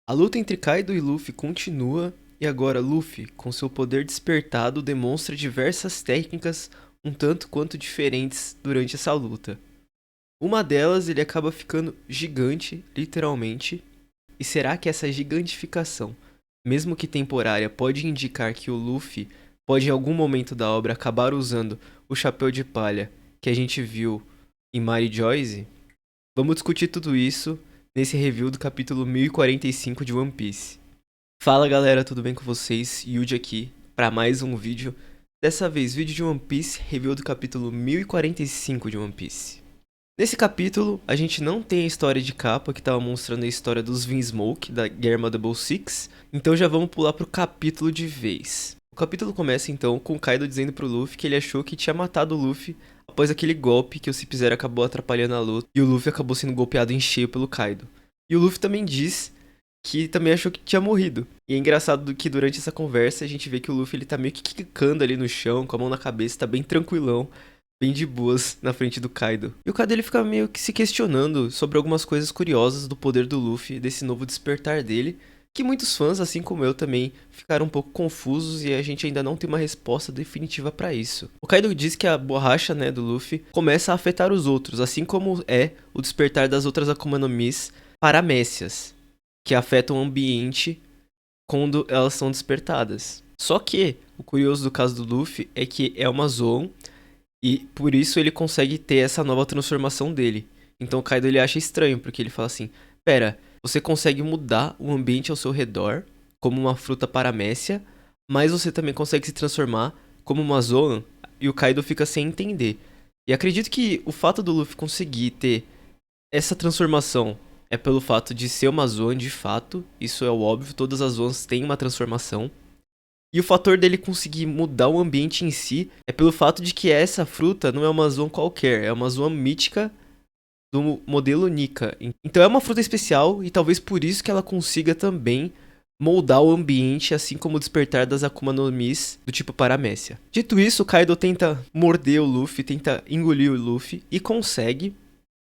A luta entre Kaido e Luffy continua, e agora Luffy, com seu poder despertado, demonstra diversas técnicas um tanto quanto diferentes durante essa luta. Uma delas, ele acaba ficando gigante, literalmente. E será que essa gigantificação, mesmo que temporária, pode indicar que o Luffy pode em algum momento da obra acabar usando o chapéu de palha que a gente viu em Mary Joyce? Vamos discutir tudo isso nesse review do capítulo 1045 de One Piece. Fala galera, tudo bem com vocês? Yuji aqui para mais um vídeo. Dessa vez, vídeo de One Piece, review do capítulo 1045 de One Piece. Nesse capítulo, a gente não tem a história de capa que estava mostrando a história dos Vinsmoke, da Germa Double Six, então já vamos pular pro capítulo de vez. O capítulo começa então com o Kaido dizendo pro Luffy que ele achou que tinha matado o Luffy após aquele golpe que o Cip-Zero acabou atrapalhando a luta e o Luffy acabou sendo golpeado em cheio pelo Kaido. E o Luffy também diz que também achou que tinha morrido. E é engraçado que durante essa conversa a gente vê que o Luffy ele tá meio que quicando ali no chão, com a mão na cabeça, tá bem tranquilão, bem de boas na frente do Kaido. E o Kaido ele fica meio que se questionando sobre algumas coisas curiosas do poder do Luffy, desse novo despertar dele, que muitos fãs, assim como eu também, ficaram um pouco confusos e a gente ainda não tem uma resposta definitiva pra isso. O Kaido diz que a borracha, né, do Luffy começa a afetar os outros, assim como é o despertar das outras Akuma no Mis paramécias, que afetam o ambiente quando elas são despertadas. Só que o curioso do caso do Luffy é que é uma Zoan e por isso ele consegue ter essa nova transformação dele. Então o Kaido ele acha estranho, porque ele fala assim: pera, você consegue mudar o ambiente ao seu redor como uma fruta paramécia, mas você também consegue se transformar como uma Zoan? E o Kaido fica sem entender. E acredito que o fato do Luffy conseguir ter essa transformação é pelo fato de ser uma Zoan de fato, isso é o óbvio, todas as Zoans têm uma transformação. E o fator dele conseguir mudar o ambiente em si é pelo fato de que essa fruta não é uma Zoan qualquer, é uma Zoan mítica do modelo Nika. Então é uma fruta especial e talvez por isso que ela consiga também moldar o ambiente, assim como o despertar das Akuma no Mis do tipo Paramécia. Dito isso, o Kaido tenta morder o Luffy, tenta engolir o Luffy e consegue.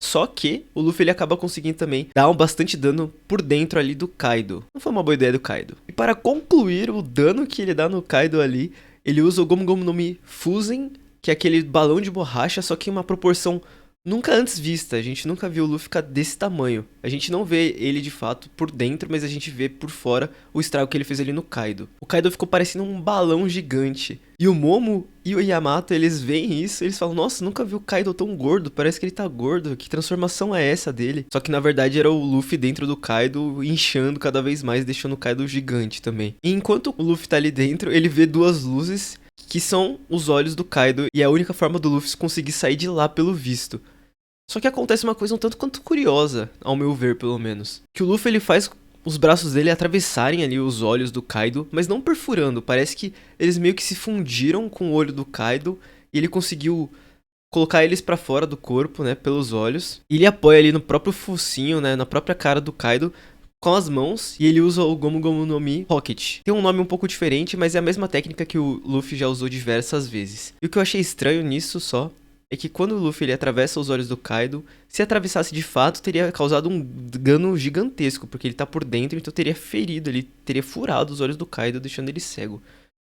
Só que o Luffy ele acaba conseguindo também dar bastante dano por dentro ali do Kaido. Não foi uma boa ideia do Kaido. E para concluir o dano que ele dá no Kaido ali, ele usa o Gomu Gomu no Mi Fusen, que é aquele balão de borracha, só que em uma proporção nunca antes vista. A gente nunca viu o Luffy ficar desse tamanho. A gente não vê ele de fato por dentro, mas a gente vê por fora o estrago que ele fez ali no Kaido. O Kaido ficou parecendo um balão gigante. E o Momo e o Yamato, eles veem isso, eles falam: nossa, nunca vi o Kaido tão gordo, parece que ele tá gordo, que transformação é essa dele? Só que na verdade era o Luffy dentro do Kaido, inchando cada vez mais, deixando o Kaido gigante também. E enquanto o Luffy tá ali dentro, ele vê duas luzes, que são os olhos do Kaido, e é a única forma do Luffy conseguir sair de lá pelo visto. Só que acontece uma coisa um tanto quanto curiosa, ao meu ver pelo menos. Que o Luffy ele faz os braços dele atravessarem ali os olhos do Kaido, mas não perfurando, parece que eles meio que se fundiram com o olho do Kaido e ele conseguiu colocar eles pra fora do corpo, né, pelos olhos. E ele apoia ali no próprio focinho, né, na própria cara do Kaido com as mãos e ele usa o Gomu Gomu no Mi Rocket. Tem um nome um pouco diferente, mas é a mesma técnica que o Luffy já usou diversas vezes. E o que eu achei estranho nisso só é que quando o Luffy ele atravessa os olhos do Kaido, se atravessasse de fato, teria causado um dano gigantesco, porque ele tá por dentro, então teria ferido, ele teria furado os olhos do Kaido, deixando ele cego.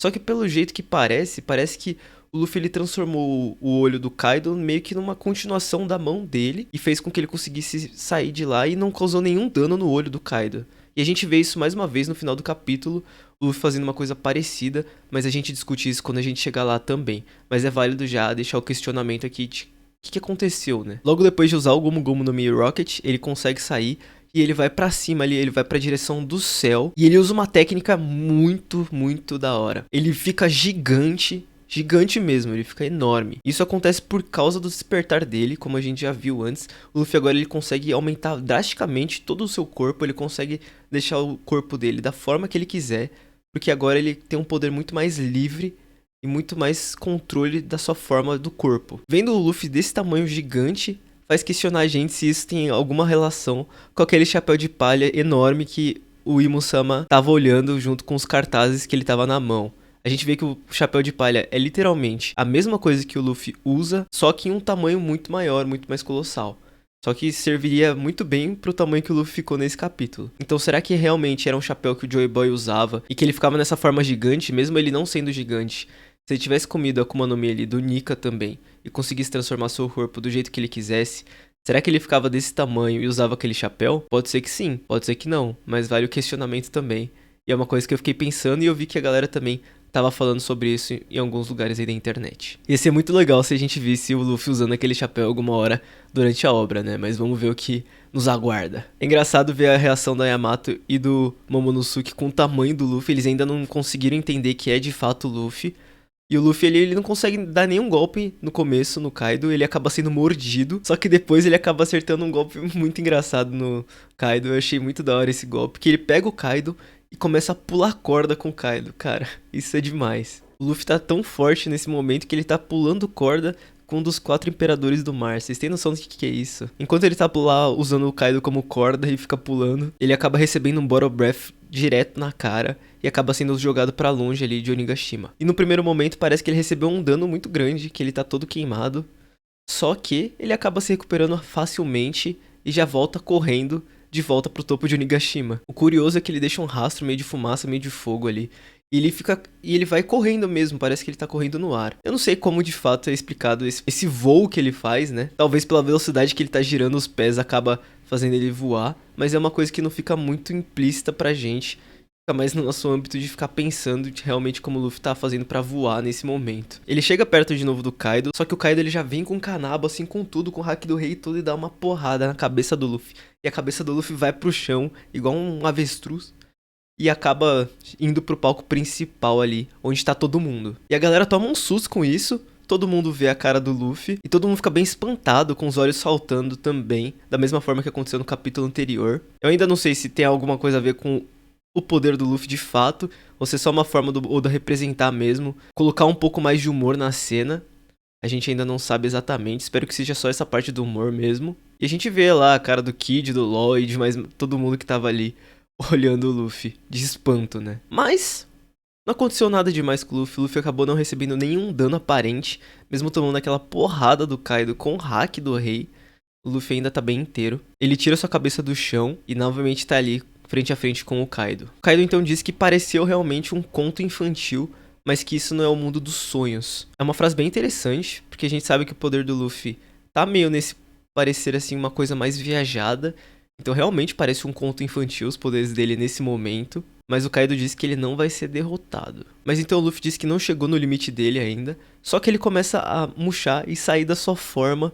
Só que pelo jeito que parece que o Luffy ele transformou o olho do Kaido meio que numa continuação da mão dele e fez com que ele conseguisse sair de lá e não causou nenhum dano no olho do Kaido. E a gente vê isso mais uma vez no final do capítulo, o Luffy fazendo uma coisa parecida, mas a gente discute isso quando a gente chegar lá também. Mas é válido já deixar o questionamento aqui de o que aconteceu, né? Logo depois de usar o Gomu Gomu no Mi Rocket, ele consegue sair e ele vai pra cima ali, ele vai pra direção do céu. E ele usa uma técnica muito da hora. Ele fica gigante, gigante mesmo, ele fica enorme. Isso acontece por causa do despertar dele, como a gente já viu antes. O Luffy agora ele consegue aumentar drasticamente todo o seu corpo, ele consegue deixar o corpo dele da forma que ele quiser, porque agora ele tem um poder muito mais livre e muito mais controle da sua forma do corpo. Vendo o Luffy desse tamanho gigante, faz questionar a gente se isso tem alguma relação com aquele chapéu de palha enorme que o Imu-sama tava olhando junto com os cartazes que ele tava na mão. A gente vê que o chapéu de palha é literalmente a mesma coisa que o Luffy usa, só que em um tamanho muito maior, muito mais colossal. Só que serviria muito bem pro tamanho que o Luffy ficou nesse capítulo. Então será que realmente era um chapéu que o Joy Boy usava e que ele ficava nessa forma gigante, mesmo ele não sendo gigante? Se ele tivesse comido a Akuma no Mi ali do Nika também e conseguisse transformar seu corpo do jeito que ele quisesse, será que ele ficava desse tamanho e usava aquele chapéu? Pode ser que sim, pode ser que não, mas vale o questionamento também. E é uma coisa que eu fiquei pensando e eu vi que a galera também tava falando sobre isso em alguns lugares aí da internet. Ia ser muito legal se a gente visse o Luffy usando aquele chapéu alguma hora durante a obra, né? Mas vamos ver o que nos aguarda. É engraçado ver a reação da Yamato e do Momonosuke com o tamanho do Luffy. Eles ainda não conseguiram entender que é de fato o Luffy. E o Luffy, ele não consegue dar nenhum golpe no começo no Kaido, ele acaba sendo mordido, só que depois ele acaba acertando um golpe muito engraçado no Kaido. Eu achei muito da hora esse golpe, que ele pega o Kaido e começa a pular corda com o Kaido. Cara, isso é demais. O Luffy tá tão forte nesse momento que ele tá pulando corda com um dos 4 imperadores do mar. Vocês têm noção do que é isso? Enquanto ele tá lá usando o Kaido como corda e fica pulando, ele acaba recebendo um Bottle Breath direto na cara e acaba sendo jogado pra longe ali de Onigashima. E no primeiro momento parece que ele recebeu um dano muito grande, que ele tá todo queimado. Só que ele acaba se recuperando facilmente e já volta correndo de volta pro topo de Onigashima. O curioso é que ele deixa um rastro meio de fumaça, meio de fogo ali. E ele vai correndo mesmo, parece que ele tá correndo no ar. Eu não sei como de fato é explicado esse voo que ele faz, né? Talvez pela velocidade que ele tá girando os pés acaba fazendo ele voar, mas é uma coisa que não fica muito implícita pra gente. Fica mais no nosso âmbito de ficar pensando de realmente como o Luffy tá fazendo pra voar nesse momento. Ele chega perto de novo do Kaido, só que o Kaido ele já vem com o Kanabo, assim, com tudo, com o Haki do Rei e tudo, e dá uma porrada na cabeça do Luffy. E a cabeça do Luffy vai pro chão, igual um avestruz, e acaba indo pro palco principal ali, onde tá todo mundo. E a galera toma um susto com isso, todo mundo vê a cara do Luffy, e todo mundo fica bem espantado, com os olhos saltando também, da mesma forma que aconteceu no capítulo anterior. Eu ainda não sei se tem alguma coisa a ver com o poder do Luffy de fato, ou se é só uma forma do Oda representar mesmo, colocar um pouco mais de humor na cena. A gente ainda não sabe exatamente, espero que seja só essa parte do humor mesmo. E a gente vê lá a cara do Kid, do Lloyd, mas todo mundo que tava ali olhando o Luffy, de espanto, né? Mas não aconteceu nada demais com o Luffy. O Luffy acabou não recebendo nenhum dano aparente, mesmo tomando aquela porrada do Kaido com o hack do rei. O Luffy ainda tá bem inteiro. Ele tira sua cabeça do chão e novamente tá ali frente a frente com o Kaido. O Kaido então diz que pareceu realmente um conto infantil, mas que isso não é o mundo dos sonhos. É uma frase bem interessante, porque a gente sabe que o poder do Luffy tá meio nesse parecer assim uma coisa mais viajada. Então realmente parece um conto infantil os poderes dele nesse momento. Mas o Kaido diz que ele não vai ser derrotado. Mas então o Luffy diz que não chegou no limite dele ainda. Só que ele começa a murchar e sair da sua forma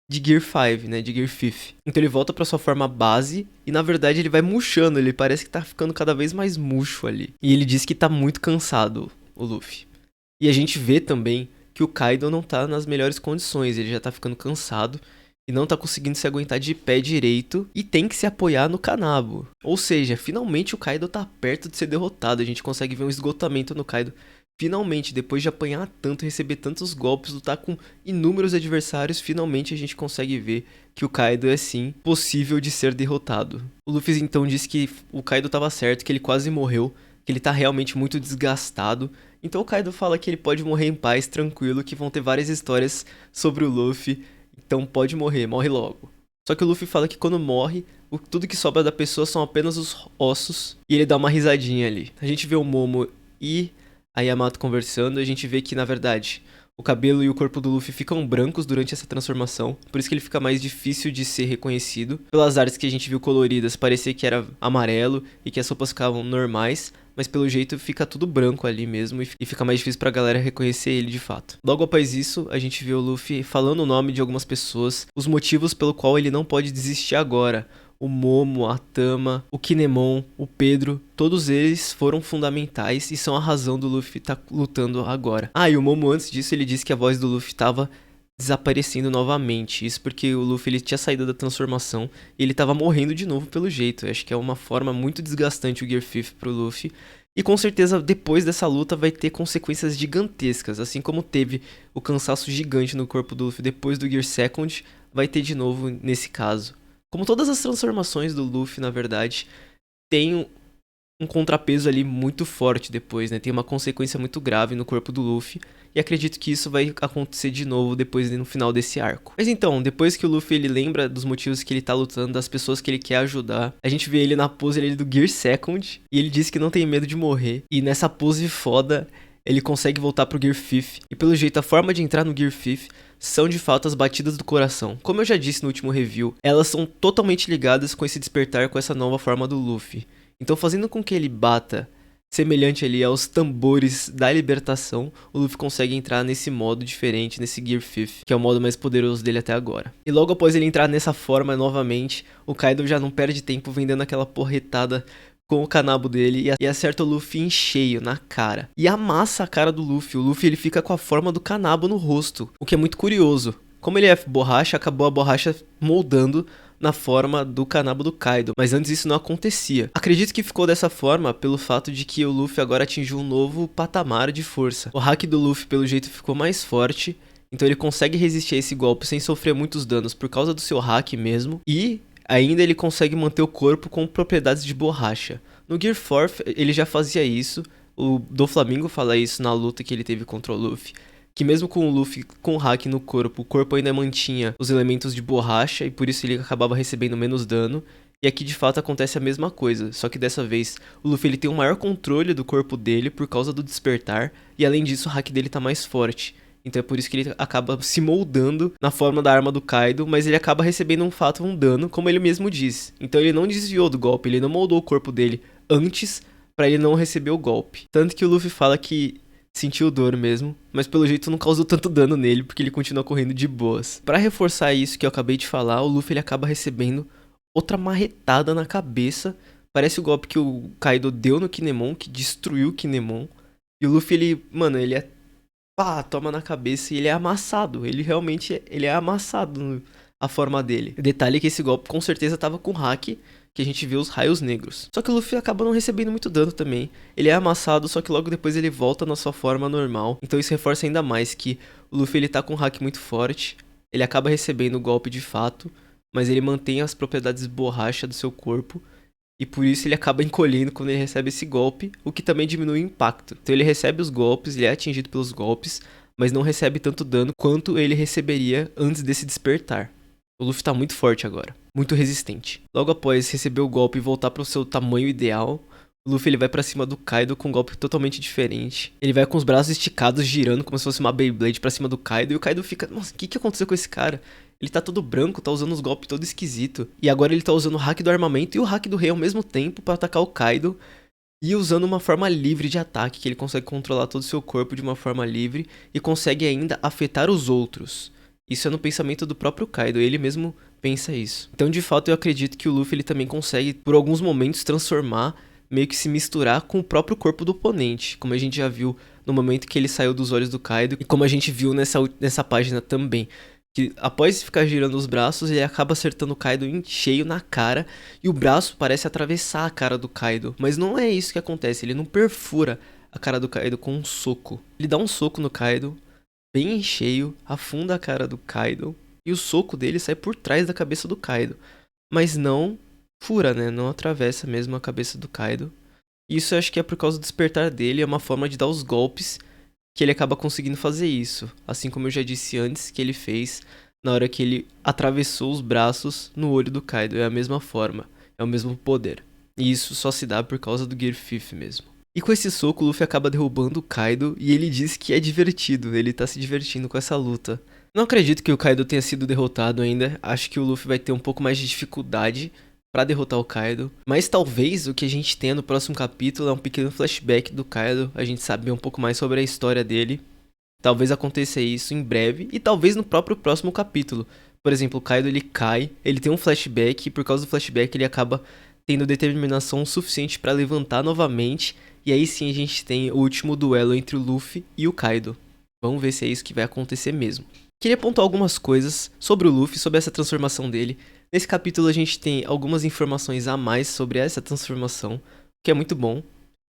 de Gear 5, né, de Gear 5. Então ele volta pra sua forma base e na verdade ele vai murchando, ele parece que tá ficando cada vez mais murcho ali. E ele diz que tá muito cansado, o Luffy. E a gente vê também que o Kaido não tá nas melhores condições, ele já tá ficando cansado e não tá conseguindo se aguentar de pé direito e tem que se apoiar no Kanabo. Ou seja, finalmente o Kaido tá perto de ser derrotado, a gente consegue ver um esgotamento no Kaido. Finalmente, depois de apanhar tanto, receber tantos golpes, lutar com inúmeros adversários, finalmente a gente consegue ver que o Kaido é sim possível de ser derrotado. O Luffy então disse que o Kaido estava certo, que ele quase morreu, que ele tá realmente muito desgastado. Então o Kaido fala que ele pode morrer em paz, tranquilo, que vão ter várias histórias sobre o Luffy, então pode morrer, morre logo. Só que o Luffy fala que quando morre, tudo que sobra da pessoa são apenas os ossos, e ele dá uma risadinha ali. A gente vê o Momo e a Yamato conversando, a gente vê que, na verdade, o cabelo e o corpo do Luffy ficam brancos durante essa transformação, por isso que ele fica mais difícil de ser reconhecido. Pelas artes que a gente viu coloridas, parecia que era amarelo e que as roupas ficavam normais, mas pelo jeito fica tudo branco ali mesmo e fica mais difícil pra galera reconhecer ele de fato. Logo após isso, a gente vê o Luffy falando o nome de algumas pessoas, os motivos pelo qual ele não pode desistir agora. O Momo, a Tama, o Kinemon, o Pedro, todos eles foram fundamentais e são a razão do Luffy estar lutando agora. Ah, e o Momo antes disso ele disse que a voz do Luffy estava desaparecendo novamente. Isso porque o Luffy ele tinha saído da transformação e ele estava morrendo de novo pelo jeito. Eu acho que é uma forma muito desgastante o Gear 5 pro Luffy. E com certeza depois dessa luta vai ter consequências gigantescas. Assim como teve o cansaço gigante no corpo do Luffy depois do Gear 2, vai ter de novo nesse caso. Como todas as transformações do Luffy, na verdade, tem um contrapeso ali muito forte depois, né? Tem uma consequência muito grave no corpo do Luffy. E acredito que isso vai acontecer de novo depois no final desse arco. Mas então, depois que o Luffy ele lembra dos motivos que ele tá lutando, das pessoas que ele quer ajudar, a gente vê ele na pose ali do Gear Second. E ele diz que não tem medo de morrer. E nessa pose foda, ele consegue voltar pro Gear Fifth. E pelo jeito, a forma de entrar no Gear Fifth são de fato as batidas do coração. Como eu já disse no último review, elas são totalmente ligadas com esse despertar, com essa nova forma do Luffy. Então, fazendo com que ele bata semelhante ali aos tambores da libertação, o Luffy consegue entrar nesse modo diferente, nesse Gear Fifth, que é o modo mais poderoso dele até agora. E logo após ele entrar nessa forma novamente, o Kaido já não perde tempo vendendo aquela porretada com o kanabo dele e acerta o Luffy em cheio, na cara. E amassa a cara do Luffy. O Luffy ele fica com a forma do kanabo no rosto, o que é muito curioso. Como ele é borracha, acabou a borracha moldando na forma do kanabo do Kaido, mas antes isso não acontecia. Acredito que ficou dessa forma pelo fato de que o Luffy agora atingiu um novo patamar de força. O hack do Luffy pelo jeito ficou mais forte, então ele consegue resistir a esse golpe sem sofrer muitos danos por causa do seu hack mesmo, e ainda ele consegue manter o corpo com propriedades de borracha. No Gear 4 ele já fazia isso, o Doflamingo fala isso na luta que ele teve contra o Luffy, que mesmo com o Luffy com hack no corpo, o corpo ainda mantinha os elementos de borracha e por isso ele acabava recebendo menos dano. E aqui de fato acontece a mesma coisa, só que dessa vez o Luffy ele tem um maior controle do corpo dele por causa do despertar, e além disso o hack dele tá mais forte. Então é por isso que ele acaba se moldando na forma da arma do Kaido, mas ele acaba recebendo um dano, como ele mesmo diz. Então ele não desviou do golpe, ele não moldou o corpo dele antes pra ele não receber o golpe. Tanto que o Luffy fala que sentiu dor mesmo, mas pelo jeito não causou tanto dano nele, porque ele continua correndo de boas. Pra reforçar isso que eu acabei de falar, o Luffy ele acaba recebendo outra marretada na cabeça. Parece o golpe que o Kaido deu no Kinemon, que destruiu o Kinemon. E o Luffy, ele, mano, ele é pá, toma na cabeça e ele é amassado. Ele realmente ele é amassado a forma dele. Detalhe que esse golpe com certeza tava com hack, que a gente vê os raios negros. Só que o Luffy acaba não recebendo muito dano também. Ele é amassado, só que logo depois ele volta na sua forma normal. Então isso reforça ainda mais que o Luffy ele tá com um hack muito forte. Ele acaba recebendo o golpe de fato, mas ele mantém as propriedades borracha do seu corpo. E por isso ele acaba encolhendo quando ele recebe esse golpe, o que também diminui o impacto. Então ele recebe os golpes, ele é atingido pelos golpes, mas não recebe tanto dano quanto ele receberia antes desse despertar. O Luffy tá muito forte agora, muito resistente. Logo após receber o golpe e voltar para o seu tamanho ideal, o Luffy ele vai pra cima do Kaido com um golpe totalmente diferente. Ele vai com os braços esticados, girando como se fosse uma Beyblade pra cima do Kaido. E o Kaido fica, nossa, o que aconteceu com esse cara? Ele tá todo branco, tá usando os golpes todo esquisito. E agora ele tá usando o hack do armamento e o hack do rei ao mesmo tempo pra atacar o Kaido. E usando uma forma livre de ataque, que ele consegue controlar todo o seu corpo de uma forma livre. E consegue ainda afetar os outros. Isso é no pensamento do próprio Kaido, ele mesmo pensa isso. Então de fato eu acredito que o Luffy ele também consegue por alguns momentos transformar, meio que se misturar com o próprio corpo do oponente, como a gente já viu no momento que ele saiu dos olhos do Kaido, e como a gente viu nessa página também, que após ficar girando os braços, ele acaba acertando o Kaido em cheio na cara, e o braço parece atravessar a cara do Kaido, mas não é isso que acontece, ele não perfura a cara do Kaido com um soco. Ele dá um soco no Kaido, bem em cheio, afunda a cara do Kaido, e o soco dele sai por trás da cabeça do Kaido, mas não fura, né? Não atravessa mesmo a cabeça do Kaido. Isso eu acho que é por causa do despertar dele, é uma forma de dar os golpes que ele acaba conseguindo fazer isso. Assim como eu já disse antes que ele fez na hora que ele atravessou os braços no olho do Kaido. É a mesma forma, é o mesmo poder. E isso só se dá por causa do Gear 5 mesmo. E com esse soco o Luffy acaba derrubando o Kaido e ele diz que é divertido, ele tá se divertindo com essa luta. Não acredito que o Kaido tenha sido derrotado ainda, acho que o Luffy vai ter um pouco mais de dificuldade pra derrotar o Kaido, mas talvez o que a gente tenha no próximo capítulo é um pequeno flashback do Kaido, a gente saber um pouco mais sobre a história dele. Talvez aconteça isso em breve e talvez no próprio próximo capítulo. Por exemplo, o Kaido ele cai, ele tem um flashback e por causa do flashback ele acaba tendo determinação suficiente pra levantar novamente, e aí sim a gente tem o último duelo entre o Luffy e o Kaido. Vamos ver se é isso que vai acontecer mesmo. Queria apontar algumas coisas sobre o Luffy, sobre essa transformação dele. Nesse capítulo a gente tem algumas informações a mais sobre essa transformação, que é muito bom.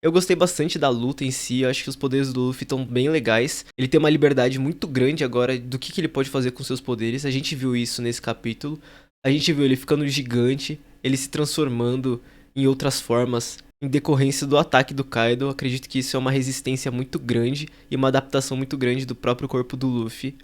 Eu gostei bastante da luta em si, eu acho que os poderes do Luffy estão bem legais. Ele tem uma liberdade muito grande agora do que ele pode fazer com seus poderes, a gente viu isso nesse capítulo. A gente viu ele ficando gigante, ele se transformando em outras formas em decorrência do ataque do Kaido. Eu acredito que isso é uma resistência muito grande e uma adaptação muito grande do próprio corpo do Luffy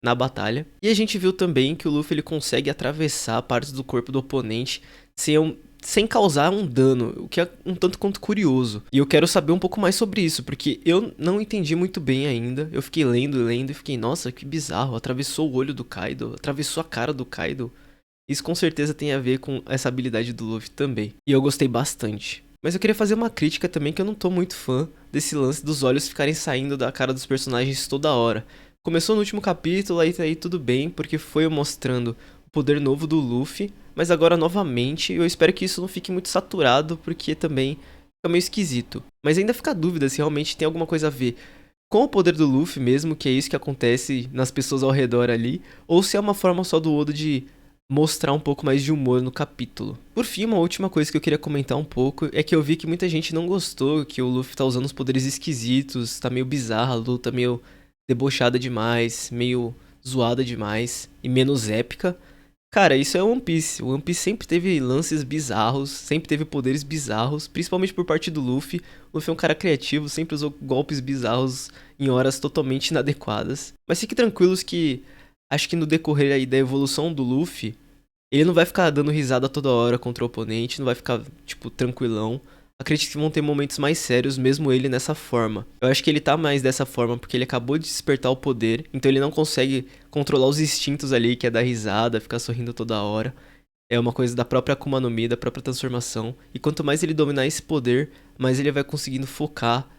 na batalha. E a gente viu também que o Luffy ele consegue atravessar partes do corpo do oponente sem causar um dano, o que é um tanto quanto curioso. E eu quero saber um pouco mais sobre isso, porque eu não entendi muito bem ainda. Eu fiquei lendo e fiquei, nossa, que bizarro, atravessou o olho do Kaido, atravessou a cara do Kaido. Isso com certeza tem a ver com essa habilidade do Luffy também. E eu gostei bastante. Mas eu queria fazer uma crítica também, que eu não tô muito fã desse lance dos olhos ficarem saindo da cara dos personagens toda hora. Começou no último capítulo, aí tudo bem, porque foi mostrando o poder novo do Luffy, mas agora novamente, eu espero que isso não fique muito saturado, porque também fica meio esquisito. Mas ainda fica a dúvida se realmente tem alguma coisa a ver com o poder do Luffy mesmo, que é isso que acontece nas pessoas ao redor ali, ou se é uma forma só do Oda de mostrar um pouco mais de humor no capítulo. Por fim, uma última coisa que eu queria comentar um pouco é que eu vi que muita gente não gostou, que o Luffy tá usando os poderes esquisitos, tá meio bizarra a luta, meio debochada demais, meio zoada demais e menos épica. Cara, isso é One Piece. O One Piece sempre teve lances bizarros, sempre teve poderes bizarros, principalmente por parte do Luffy. O Luffy é um cara criativo, sempre usou golpes bizarros em horas totalmente inadequadas. Mas fiquem tranquilos que acho que no decorrer aí da evolução do Luffy, ele não vai ficar dando risada toda hora contra o oponente, não vai ficar, tipo, tranquilão. Acredito que vão ter momentos mais sérios, mesmo ele nessa forma. Eu acho que ele tá mais dessa forma porque ele acabou de despertar o poder, então ele não consegue controlar os instintos ali, que é dar risada, ficar sorrindo toda hora. É uma coisa da própria Akuma no Mi, da própria transformação. E quanto mais ele dominar esse poder, mais ele vai conseguindo focar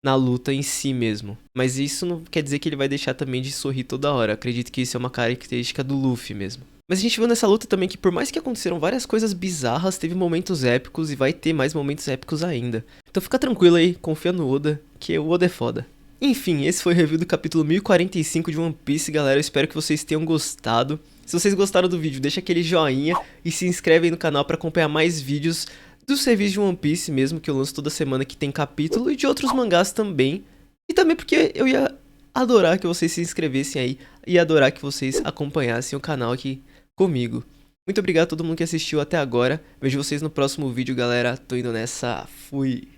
na luta em si mesmo. Mas isso não quer dizer que ele vai deixar também de sorrir toda hora. Acredito que isso é uma característica do Luffy mesmo. Mas a gente viu nessa luta também que por mais que aconteceram várias coisas bizarras, teve momentos épicos e vai ter mais momentos épicos ainda. Então fica tranquilo aí, confia no Oda, que o Oda é foda. Enfim, esse foi o review do capítulo 1045 de One Piece, galera. Eu espero que vocês tenham gostado. Se vocês gostaram do vídeo, deixa aquele joinha e se inscreve aí no canal para acompanhar mais vídeos do serviço de One Piece mesmo, que eu lanço toda semana, que tem capítulo, e de outros mangás também. E também porque eu ia adorar que vocês se inscrevessem aí, e adorar que vocês acompanhassem o canal aqui comigo. Muito obrigado a todo mundo que assistiu até agora. Vejo vocês no próximo vídeo, galera. Tô indo nessa. Fui.